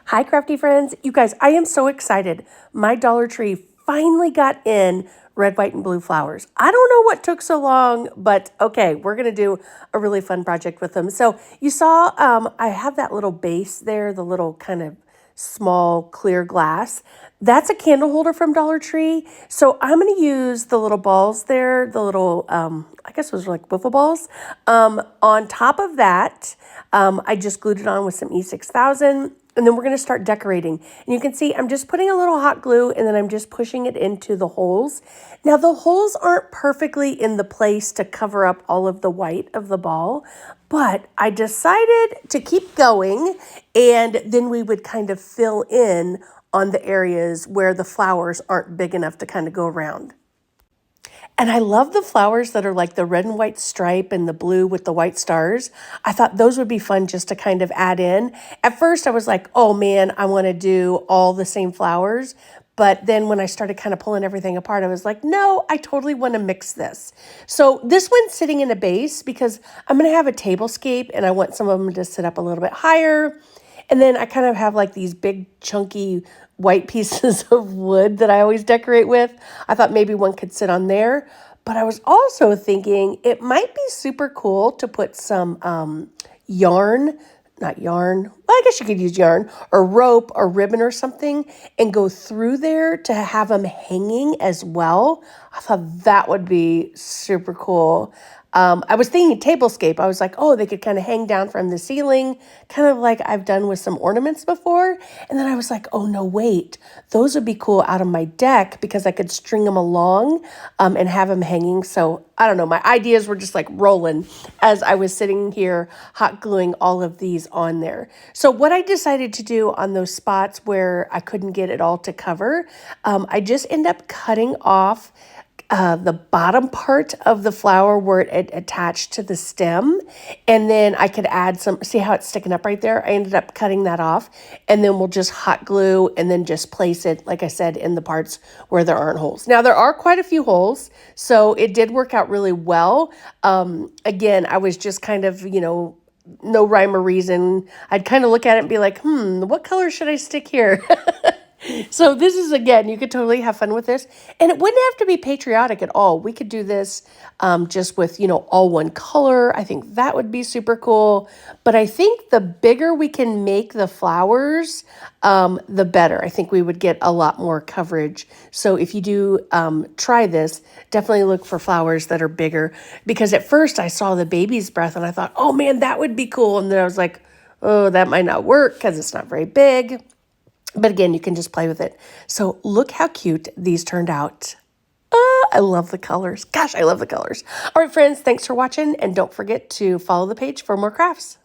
Hi, crafty friends. You guys, I am so excited. My Dollar Tree finally got in red, white, and blue flowers. I don't know what took so long, but okay, we're going to do a really fun project with them. So you saw I have that little base there, the little kind of small clear glass. That's a candle holder from Dollar Tree. So I'm going to use the little balls there, the little, I guess those are like wiffle balls. On top of that, I just glued it on with some E6000. And then we're going to start decorating. And you can see I'm just putting a little hot glue and then I'm just pushing it into the holes. Now the holes aren't perfectly in the place to cover up all of the white of the ball, but I decided to keep going and then we would kind of fill in on the areas where the flowers aren't big enough to kind of go around. And I love the flowers that are like the red and white stripe and the blue with the white stars. I thought those would be fun just to kind of add in. At first I was like, oh man, I want to do all the same flowers. But then when I started kind of pulling everything apart, I was like, no, I totally want to mix this. So this one's sitting in a base because I'm going to have a tablescape and I want some of them to sit up a little bit higher. And then I kind of have like these big chunky white pieces of wood that I always decorate with. I thought maybe one could sit on there. But I was also thinking it might be super cool to put some yarn, not yarn, well, I guess you could use yarn or rope or ribbon or something and go through there to have them hanging as well. I thought that would be super cool. I was thinking tablescape. I was like, oh, they could kind of hang down from the ceiling, kind of like I've done with some ornaments before. And then I was like, oh, no, wait. Those would be cool out of my deck because I could string them along and have them hanging. So I don't know. My ideas were just like rolling as I was sitting here hot gluing all of these on there. So what I decided to do on those spots where I couldn't get it all to cover, I just end up cutting off the bottom part of the flower where it attached to the stem. And then I could add some, see how it's sticking up right there? I ended up cutting that off and then we'll just hot glue and then just place it, like I said, in the parts where there aren't holes. Now there are quite a few holes, so it did work out really well. Again, I was just kind of, no rhyme or reason. I'd kind of look at it and be like, what color should I stick here? So this is, again, you could totally have fun with this. And it wouldn't have to be patriotic at all. We could do this just with, all one color. I think that would be super cool. But I think the bigger we can make the flowers, the better. I think we would get a lot more coverage. So if you do try this, definitely look for flowers that are bigger. Because at first I saw the baby's breath and I thought, oh man, that would be cool. And then I was like, oh, that might not work because it's not very big. But again, you can just play with it. So look how cute these turned out. I love the colors. Gosh, I love the colors. All right, friends, thanks for watching. And don't forget to follow the page for more crafts.